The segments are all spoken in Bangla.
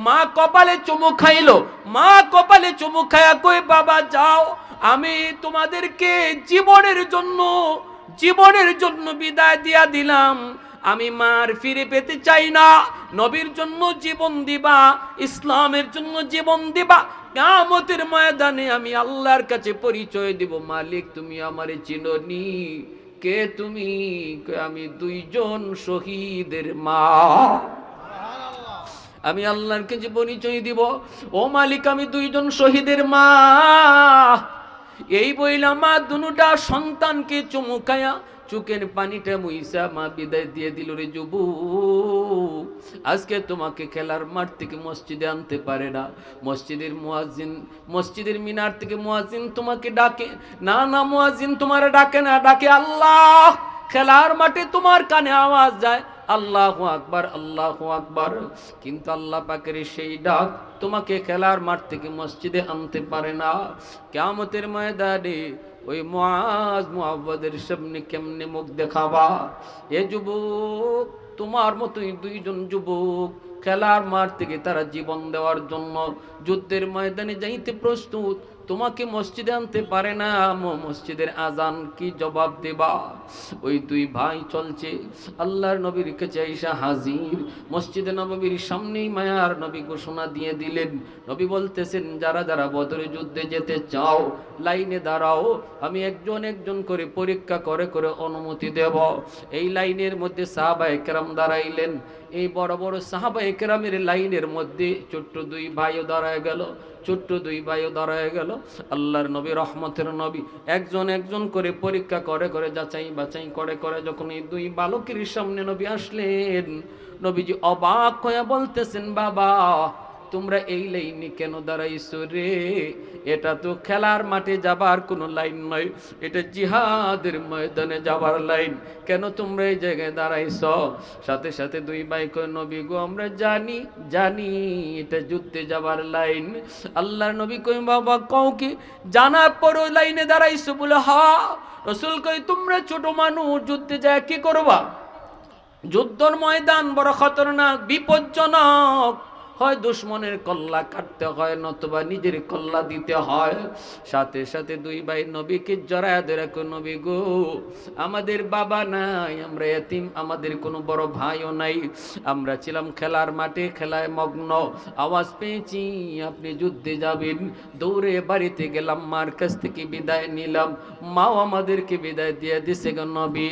মা কপালে চুমু খাইলো, মা কপালে চুমু খায়া কই বাবা যাও, আমি তোমাদেরকে জীবনের জন্য বিদায় দিয়া দিলাম, আমি মার ফিরে পেতে চাই না, নবীর জন্য জীবন দিবা, ইসলামের জন্য জীবন দিবা, কিয়ামতের ময়দানে আমি আল্লাহর কাছে পরিচয় দিব, মালিক তুমি আমারে চিনোনি, কে তুমি? আমি দুইজন শহীদের মা, আমি আল্লাহর কাছে পরিচয় দিব, ও মালিক আমি দুইজন শহীদের মা। এই বইলা মা দুনুটা সন্তানকে চুমুকায়া চোখের পানিটা মুইসা মা বিদায় দিয়ে দিল। রে যুবক, আজকে তোমাকে খেলার মাঠ থেকে মসজিদে আনতে পারে না, মসজিদের মুয়াজ্জিন, মসজিদের মিনার থেকে মুয়াজ্জিন তোমাকে ডাকে না, না মুয়াজ্জিন তোমার ডাকে না, ডাকে আল্লাহ। খেলার মাঠে তোমার কানে আওয়াজ যায় আল্লাহু আকবার, আল্লাহু আকবার, কিন্তু আল্লাহ পাকের সেই ডাক তোমাকে খেলার মাঠ থেকে মসজিদে আনতে পারে না। কিয়ামতের ময়দানে ওই মুআজ মুআওয়াদের সামনে কেমনে মুখ দেখাবা? এ যুবক, তোমার মতোই দুইজন যুবক খেলার মাঠ থেকে তারা জীবন দেওয়ার জন্য যুদ্ধের ময়দানে যাইতে প্রস্তুত, তোমাকে মসজিদে আনতে পারে না, মসজিদের আজান কি জবাব দেবা? ওই দুই ভাই চলছে আল্লাহর নবীর কাছে আইসা হাজির, মসজিদে নববীর সামনেই মায়ার নবী ঘোষণা দিয়ে দিলেন। নবী বলতেছেন যারা যারা বদরে যুদ্ধে যেতে চাও লাইনে দাঁড়াও, আমি একজন একজন করে পরীক্ষা করে করে অনুমতি দেব। এই লাইনের মধ্যে সাহাবায়ে কেরাম দাঁড়াইলেন, এই বড় বড় সাহাবায়ে কেরামের লাইনের মধ্যে ছোট্ট দুই ভাইও দাঁড়ায় গেল, ছোট্ট দুই ভাইও দাঁড়ায় গেল। আল্লাহর নবী রহমতের নবী একজন একজন করে পরীক্ষা করে করে যাচাই বাছাই করে করে যখন এই দুই বালকের সামনে নবী আসলেন, নবীজি অবাক হয়ে বলতেছেন বাবা তোমরা এই লাইনে কেন দাঁড়াইছো রে? এটা তো খেলার মাঠে যাবার কোনো লাইন নয়, এটা জিহাদের ময়দানে যাবার লাইন, কেন তোমরা এই জায়গায় দাঁড়াইছো? সাথে সাথে দুই ভাই কয় নবী গো আমরা জানি জানি এটা যুদ্ধে যাবার লাইন। আল্লাহর নবী কয় বাবা কও কি জানার পরও লাইনে দাঁড়াইছো? বলে হ্যাঁ। রাসূল কয় তোমরা ছোট মানুষ যুদ্ধে যায় কি করবা? যুদ্ধর ময়দান বড় খতরনাক বিপজ্জনক, হয় দুশ্মনের কল্লা কাটতে হয় নতুবা নিজের কল্লা দিতে হয়। সাথে সাথে দুই ভাই নবীকে জড়ায় ধরে কই নবী গো আমাদের বাবা নাই, আমরা এতিম, আমাদের কোনো বড় ভাইও নাই, আমরা ছিলাম খেলার মাঠে খেলায় মগ্ন, আওয়াজ পেয়েছি আপনি যুদ্ধে যাবেন, দৌড়ে বাড়িতে গেলাম, মার কাছ থেকে বিদায় নিলাম, মাও আমাদেরকে বিদায় দিয়ে দিছে গো নবী।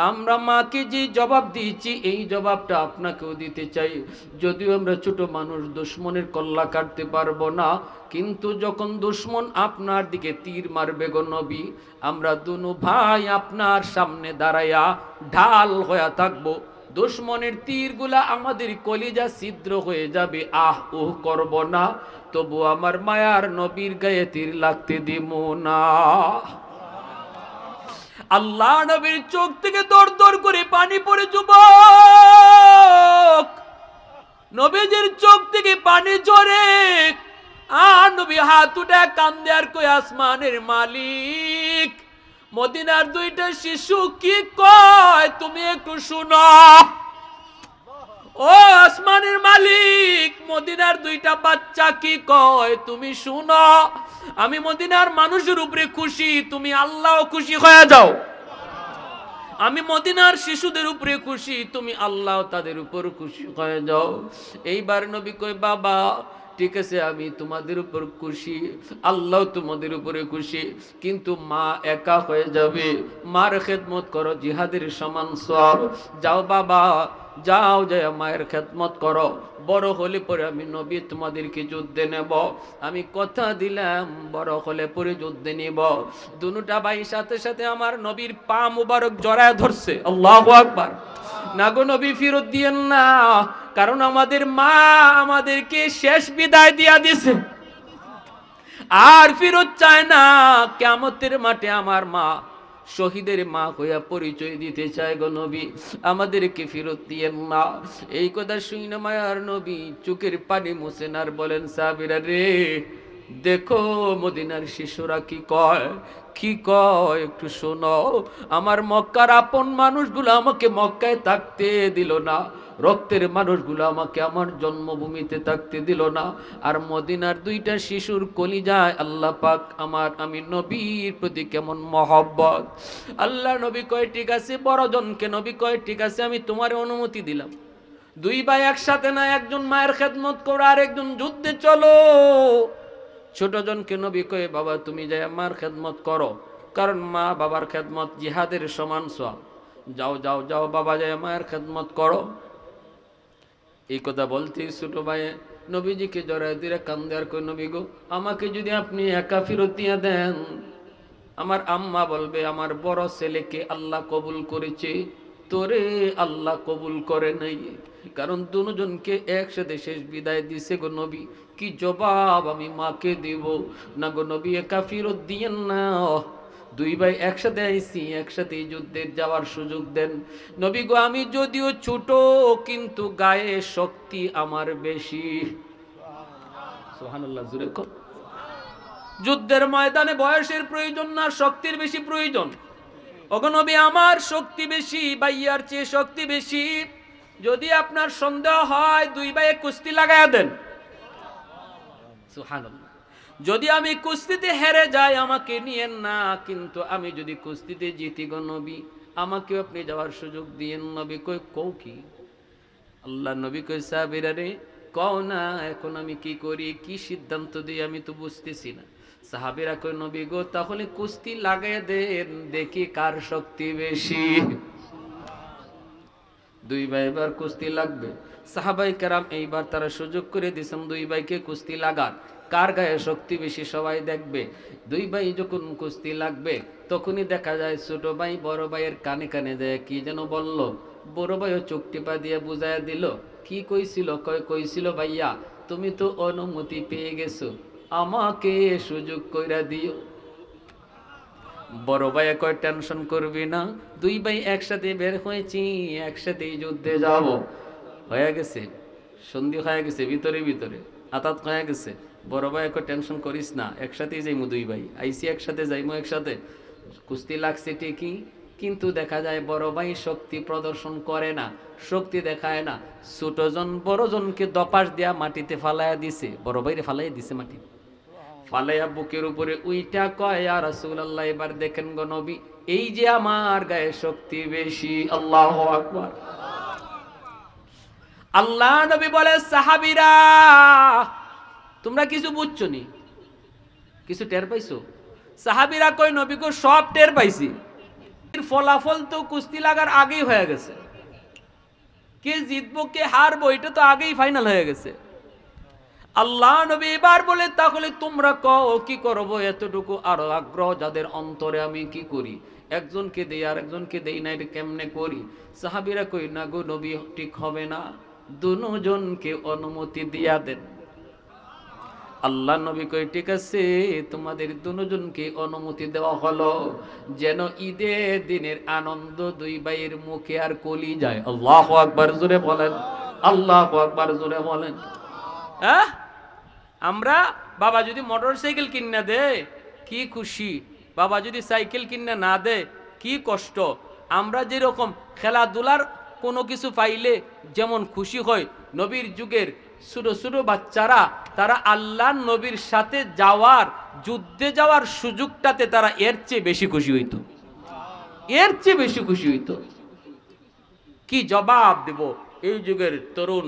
আমরা মাকে যে জবাব দিয়েছি এই জবাবটা আপনাকেও দিতে চাই, যদিও আমরা ছোট মানুষ দুশ্মনের কল্লা কাটতে পারবো না, কিন্তু যখন দুশ্মন আপনার দিকে তীর মারবে গো নবী, আমরা দুনো ভাই আপনার সামনে দাঁড়াইয়া ঢাল হয়ে থাকবো, দুশ্মনের তীরগুলা আমাদের কলিজা ছিদ্র হয়ে যাবে, আহ ওহ করব না, তবু আমার মায়ার নবীর গায়ে তীর লাগতে দিব না। আল্লাহ নবীর চোখ থেকে দর দর করে পানি পড়ে যুবক, নবীজির চোখ থেকে পানি ঝরে, আর নবী হাত উঠে কান্দে আর কই আসমানের মালিক মদিনার দুইটা শিশু কি কয় তুমি একটু শুনো। ও আসমানের মালিক মদিনার দুইটা বাচ্চা কি কয় তুমি শুনো। আমি মদিনার মানুষের উপরে খুশি, তুমি আল্লাহ খুশি হয়ে যাও। আমি মদিনার শিশুদের উপরে খুশি, তুমি আল্লাহ তাদের উপর খুশি হয়ে যাও। এইবার নবী কই বাবা ঠিক আছে আমি তোমাদের উপর খুশি, আল্লাহ তোমাদের উপরে খুশি, কিন্তু মা একা হয়ে যাবে, মার খেদমত করো জিহাদের সমান সওয়াব। যাও বাবা যাও, যায় মায়ের খেদমত করো, বড় হলে পরে আমি নবী তোমাদেরকে যুদ্ধে নেব, আমি কথা দিলাম বড় হলে পরে যুদ্ধে নেব। দুটা ভাই সাথে সাথে আমার নবীর পা মুবারক জড়ায় ধরছে। আল্লাহু আকবার। না গো নবী ফিরত দিয়েন না, কারণ আমাদের মা আমাদেরকে শেষ বিদায় দিয়া দিছে, আর ফিরত চায় না। কিয়ামতের মাঠে আমার মা শহীদের মা হইয়া পরিচয় দিতে চায় গো নবী, আমাদেরকে ফিরত দিয়েন না। এই কথা শুনে মায়ার নবী চোখের পানি মুছেন আর বলেন সাহাবীরা রে দেখো মদিনার শিশুরা কি কয়, কি কয় একটু শোনো। আমার মক্কার আপন মানুষগুলো আমাকে মক্কায় থাকতে দিল না, রক্তের মানুষগুলো আমাকে আমার জন্মভূমিতে থাকতে দিল না। আর মদিনার দুইটা শিশুর কলিজায় আল্লাহ পাক আমি নবীর প্রতি কেমন মহব্বত। আল্লাহ নবী কয় ঠিক আছে, বড়জনকে নবী কয় ঠিক আছে, আমি তোমার অনুমতি দিলাম। দুই ভাই একসাথে না, একজন মায়ের খেদমত করো আর একজন যুদ্ধে চলো। ছোটজনকে নবী কয়ে বাবা তুমি যাই মার খেদমত করো, কারণ মা বাবার খেদমত জিহাদের সমান সওয়াব। যাও যাও যাও বাবা যায় মায়ের খেদমত করো। এই কথা বলতে ছোট ভাই নবীজিকে জড়ায় দিয়ে কান্দে আর কই নবী গো, আমাকে যদি আপনি একা ফেরত দিয়ে দেন, আমার আম্মা বলবে আমার বড় ছেলেকে আল্লাহ কবুল করেছে, তোরে আল্লাহ কবুল করে নাই। কারণ দুজনকে একসাথে শেষ বিদায় দিছে গো নবী, কি জবাব আমি মাকে দিব? না গো নবী একা ফেরত দিয়েন না, দুই ভাই একসাথে আইছি, একসাথে যুদ্ধে যাওয়ার সুযোগ দেন। নবী গো আমি যদিও ছোট, কিন্তু গায়ে শক্তি আমার বেশি। সুবহানাল্লাহ, জোরে কর। যুদ্ধের ময়দানে বয়সের প্রয়োজন না, শক্তির বেশি প্রয়োজন। ওগো নবী আমার শক্তি বেশি, ভাইয়ার চেয়ে শক্তি বেশি। যদি আপনার সন্দেহ হয় দুই ভাইয়ে কুস্তি লাগায়া দেন। সুবহানাল্লাহ। যদি আমি কুস্তিতে হেরে যাই আমাকে নিয়েন না, কিন্তু আমি যদি কুস্তিতে জিতি গো নবী আমাকে আপনি যাওয়ার সুযোগ দিয়েন। নবী কই কও কি? আল্লাহ নবী কই সাহাবীরা রে কও না, এখন আমি কি করি, কি সিদ্ধান্ত দিই আমি তো বুঝতেছি না। সাহাবীরা কই নবী গো তাহলে কুস্তি লাগায় দেন, দেখি কার শক্তি বেশি। দুই ভাই এবার কুস্তি লাগবে। সাহাবাই কেরাম এইবার তারা সুযোগ করে দিয়েছেন দুই ভাইকে কুস্তি লাগার, কার গায়ে শক্তি বেশি সবাই দেখবে। দুই ভাই যখন কুস্তি লাগবে তখনই দেখা যায় ছোট ভাই বড় ভাইয়ের কানে কানে যায় কি যেন বলল। বড় ভাইও চোখ টিপা দিয়ে বুঝাইয়া দিল। কি কইছিল? কইছিল ভাইয়া তুমি তো অনুমতি পেয়ে গেছো, আমাকে সুযোগ কইরা দিও। বড় ভাই কয় টেনশন করবি না, দুই ভাই একসাথে বের হয়েছি, একসাথেই যুদ্ধে যাব। হয়ে গেছে সন্ধি, হয়ে গেছে ভিতরে ভিতরে আতাত হয়ে গেছে। বড় ভাই কয় টেনশন করিস না, একসাথেই যাইমু, দুই ভাই আইসি একসাথে যাইমু, একসাথে কুস্তি লাগছে ঠিকই, কিন্তু দেখা যায় বড় ভাই শক্তি প্রদর্শন করে না, শক্তি দেখায় না। ছোটজন বড়জনকে দপাস দিয়া মাটিতে ফালাইয়া দিছে, বড় ভাইরে ফালাইয়া দিছে মাটি ফালাইয়া বুকের উপরে উইটা কয় ইয়া রাসূলুল্লাহ এবার দেখেন গো নবী, এই যে আমার গায়ে শক্তি বেশি। আল্লাহু আকবার। আল্লাহ নবী বলে সাহাবীরা তোমরা কিছু বুঝছো নি, কিছু টের পাইছো? সাহাবীরা কই নবী গো সব টের পাইছি, ফলাফল তো কুস্তি লাগার আগেই হয়ে গেছে, কে জিতবো কে হারবো এটা তো আগেই ফাইনাল হয়ে গেছে। আল্লাহ নবী এবার বলে তাহলে তোমরা কও কি করবো? এতটুকু আরো আগ্রহ যাদের অন্তরে, আমি কি করি, একজনকে দেই আর একজনকে দেই না, এটা কেমনে করি? সাহাবীরা কই না গো নবী ঠিক হবে না, দুজনকে অনুমতি দিয়া দেন। আল্লাহ নবী কই ঠিক আছে তোমাদের দুজনকে অনুমতি দেওয়া হলো, যেন ঈদের দিনের আনন্দ দুই ভাইয়ের মুখে আর কলি যায়। আল্লাহু আকবার, জোরে বলেন আল্লাহু আকবার, জোরে বলেন। হ্যাঁ, আমরা বাবা যদি মোটরসাইকেল কিনে দেয় কি খুশি, বাবা যদি সাইকেল কিনে না দেয় কি কষ্ট। আমরা যেরকম খেলাধুলার কোনো কিছু পাইলে যেমন খুশি হয়, নবীর যুগের ছোট ছোট বাচ্চারা তারা আল্লাহ নবীর সাথে যাওয়ার, যুদ্ধে যাওয়ার সুযোগটাতে তারা এর চেয়ে বেশি খুশি হইতো, এর চেয়ে বেশি খুশি হইতো। কি জবাব দেব এই যুগের তরুণ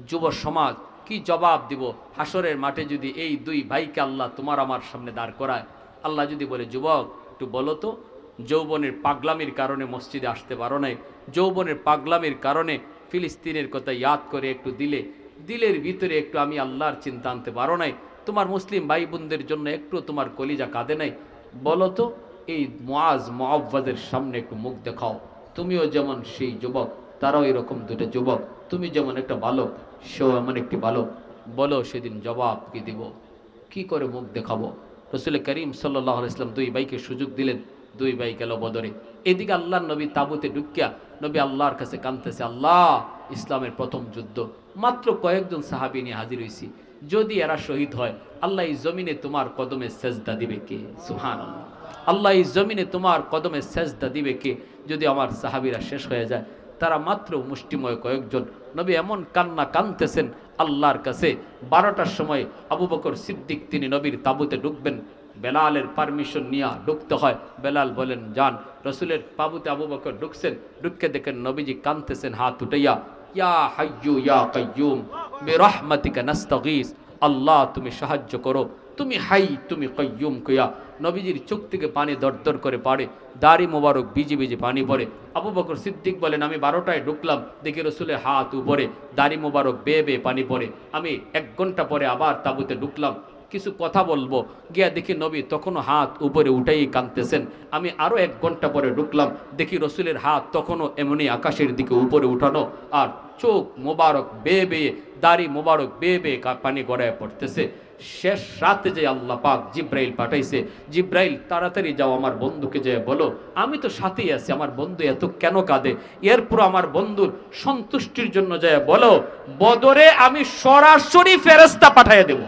যুব সমাজ, কি জবাব দিব হাসরের মাঠে যদি এই দুই ভাইকে আল্লাহ তোমার আমার সামনে দাঁড় করায়? আল্লাহ যদি বলে যুবক একটু বলো তো, যৌবনের পাগলামির কারণে মসজিদে আসতে পারো নাই, যৌবনের পাগলামির কারণে ফিলিস্তিনের কথা ইয়াদ করে একটু দিলের ভিতরে একটু আমি আল্লাহর চিন্তা আনতে পারো নাই, তোমার মুসলিম ভাই বোনদের জন্য একটু তোমার কলিজা কাঁদে নাই? বলো তো এই মুআজ মুআওয়াজের সামনে একটু মুখ দেখাও, তুমিও যেমন সেই যুবক, তারাও এরকম দুটো যুবক, তুমি যেমন একটা বালক, সেও এমন একটি বালক, বলো সেদিন জবাব কি দিব, কি করে মুখ দেখাবো? রাসূল করিম সাল্লাল্লাহু আলাইহি ওয়াসাল্লাম দুই ভাইকে সুযোগ দিলেন, দুই ভাই গেল বদরে। এদিকে আল্লাহর নবী তাবুতে ঢুকিয়া নবী আল্লাহর কাছে কাঁদতেছে, আল্লাহ ইসলামের প্রথম যুদ্ধ, মাত্র কয়েকজন সাহাবী নিয়ে হাজির হইছি, যদি এরা শহীদ হয় আল্লাহ এই জমিনে তোমার কদমে সেজদা দিবে কে? সুবহানাল্লাহ। আল্লাহ এই জমিনে তোমার কদমে সেজদা দিবে কে যদি আমার সাহাবীরা শেষ হয়ে যায়? তারা মাত্র মুষ্টিময় কয়েকজন। নবী এমন কান্না কাঁদতেছেন আল্লাহর কাছে। 12টার সময় আবু বকর সিদ্দিক তিনি নবীর তাঁবুতে ঢুকবেন, বেলালের পারমিশন নিয়ে ঢুকতে হয়। বেলাল বলেন যান। রসুলের তাঁবুতে আবু বকর ঢুকছেন, ঢুককে দেখেন নবীজি কাঁদতেছেন হাত উঠাইয়া, ইয়া হাইয়্যু ইয়া কাইয়্যুম বিরহমাতিকা নাস্তাগীস, আল্লাহ তুমি সাহায্য করো, তুমি হাই তুমি কাইয়্যুম কইয়া নবীজির চোখ থেকে পানি দরদর করে পড়ে, দাড়ি মোবারক ভিজে ভিজে পানি পড়ে। আবু বকর সিদ্দিক বলেন আমি 12টায় ঢুকলাম, দেখি রসুলের হাত উপরে, দাড়ি মোবারক বেয়ে বেয়ে পানি পড়ে। আমি 1 ঘন্টা পরে আবার তাঁবুতে ঢুকলাম, কিছু কথা বলবো, গিয়া দেখি নবী তখনও হাত উপরে উঠেই কাঁদতেছেন। আমি আরও 1 ঘন্টা পরে ঢুকলাম, দেখি রসুলের হাত তখনও এমনি আকাশের দিকে উপরে উঠানো, আর চোখ মোবারক বেয়ে বেয়ে, দাড়ি মোবারক বেয়ে বেয়ে পানি গড়ায় পড়তেছে। শেষ রাতে যে আল্লাহ পাক জিব্রাইল পাঠাইছে, জিব্রাইল তাড়াতাড়ি যাও আমার বন্ধুকে যে বলো আমি তো সাথেই আছি, আমার বন্ধু এত কেন কাঁদে। এরপর আমার বন্ধুর সন্তুষ্টির জন্য যায় বলো বদরে আমি সরাসরি ফেরেশতা পাঠিয়ে দেব।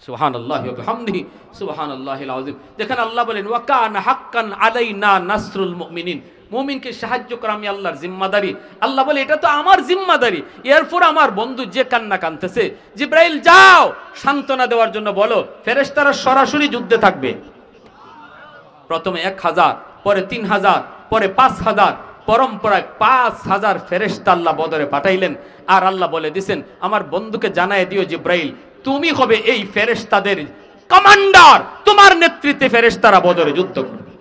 সুবহানাল্লাহি ওয়া বিহামদিহি সুবহানাল্লাহিল আযীম। দেখেন আল্লাহ বলেন ওয়া কানা হাক্কান আলাইনা নাসরুল মুমিনিন, মুমিনকে সাহায্য করা আমি আল্লাহর জিম্মাদারি। আল্লাহ বলে এটা তো আমার জিম্মাদারি। এরপর আমার বন্ধু যে কান্না কাঁদতেছে, জিব্রাইল যাও সান্ত্বনা দেওয়ার জন্য বলো, ফেরেশতারা সরাসরি যুদ্ধে থাকবে। প্রথমে 1000, পরে 3000, পরে 5000, পরম্পরায় 5000 ফেরেশতা আল্লাহ বদরে পাঠাইলেন। আর আল্লাহ বলে দিছেন আমার বন্ধুকে জানায় দিও জিব্রাইল তুমি হবে এই ফেরেশতাদের কমান্ডার, তোমার নেতৃত্বে ফেরেশতারা বদরে যুদ্ধ করবে।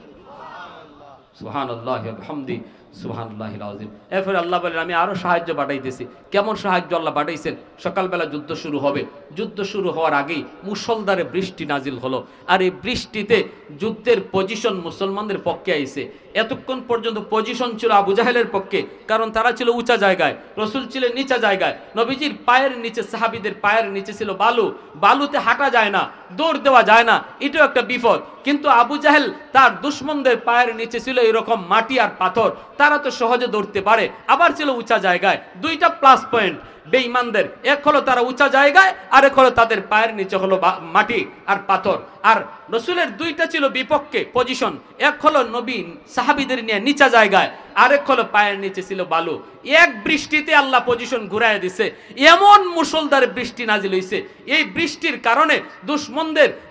সুবহানাল্লাহি ওয়া বিহামদিহি সুবহানাল্লাহিল আযীম। এরপর আল্লাহ বলেন আমি আরো সাহায্য পাঠাইতেছি। কেমন সাহায্য আল্লাহ পাঠাইছেন? সকালবেলা যুদ্ধ শুরু হবে, যুদ্ধ শুরু হওয়ার আগেই মুষলধারে বৃষ্টি নাজিল হলো। আর এই বৃষ্টিতে যুদ্ধের পজিশন মুসলমানদের পক্ষে আইছে। এতক্ষণ পর্যন্ত পজিশন ছিল আবু জাহেলের পক্ষে, কারণ তারা ছিল উঁচা জায়গায়, রসুল ছিলেন নিচা জায়গায়। নবীজির পায়ের নিচে, সাহাবীদের পায়ের নিচে ছিল বালু, বালুতে হাঁটা যায় না, দৌড় দেওয়া যায় না, এটাও একটা বিপদ। কিন্তু আবু জাহেল তার দুশমনদের পায়ের নিচে ছিল এরকম মাটি আর পাথর, তারা তো সহজে দৌড়তে পারে, আবার ছিল উঁচা জায়গায়। 2টা প্লাস পয়েন্ট বেঈমানদের, এক হলো তারা উঁচা জায়গায়, আর এক হলো তাদের পায়ের নিচে হলো মাটি আর পাথর। আর রসুলের 2টা ছিল বিপক্ষে পজিশন, এক হলো নবী সাহাবীদের নিয়ে নিচা জায়গায়, আরেক হলো পায়ের নিচে ছিল বালু। এক বৃষ্টিতে আল্লাহ পজিশন ঘুরায় দিছে, এমন মুষলধারে বৃষ্টি নাজিল হইছে। এই বৃষ্টির কারণে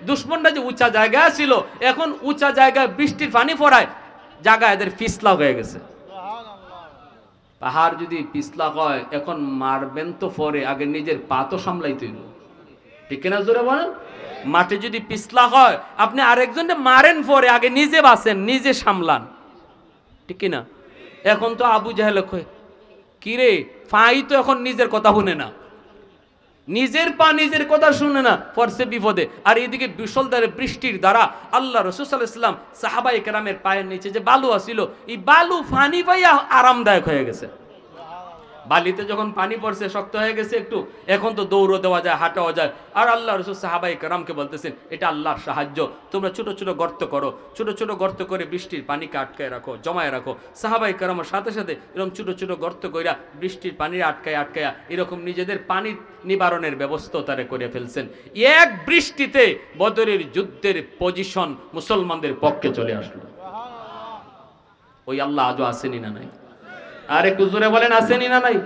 দুশমনরা যে উঁচা জায়গায় ছিল, এখন উঁচা জায়গায় বৃষ্টির পানি পড়ায় জায়গা এদের পিছলা হয়ে গেছে। পাহাড় যদি পিছলা হয় এখন মারবেন তো পরে, আগে নিজের পা তো সামলাইতে হইল, ঠিক কিনা জোরে বলেন? মাঠে যদি পিছলা হয় আপনি আরেকজনকে মারেন পরে, আগে নিজে বাঁচেন, নিজে সামলান, ঠিক কিনা? এখন তো আবু জাহেল কি রে ফাই তো এখন নিজের কথা শুনে না, নিজের পা নিজের কথা শুনে না, পড়ছে বিপদে। আর এইদিকে বিশলধারে বৃষ্টির দ্বারা আল্লাহ রাসূল সাল্লাল্লাহু আলাইহি ওয়াসাল্লাম সাহাবায়ে কেরামের পায়ের নিচে যে বালু আছিল, এই বালু পানি পাইয়া আরামদায়ক হয়ে গেছে। বালিতে যখন পানি পড়ছে শক্ত হয়ে গেছে একটু, এখন তো দৌড় দেওয়া যায়, হাঁটাও যায়। আর আল্লাহ রাসূল সাহাবায়ে কেরামকে বলতেছেন এটা আল্লাহর সাহায্য, তোমরা ছোট ছোট গর্ত করো, ছোট ছোট গর্ত করে বৃষ্টির পানিকে আটকায় রাখো, জমায় রাখো। সাহাবায়ে কেরামের সাথে সাথে এরকম ছোট ছোট গর্ত কইরা বৃষ্টির পানি আটকায়া এরকম নিজেদের পানি নিবারণের ব্যবস্থা তারা করে ফেলছেন। এক বৃষ্টিতে বদরের যুদ্ধের পজিশন মুসলমানদের পক্ষে চলে আসলো। ওই আল্লাহ আজও আসেনি না নাই? আর একটু জোরে বলেন আসেনি না নাই?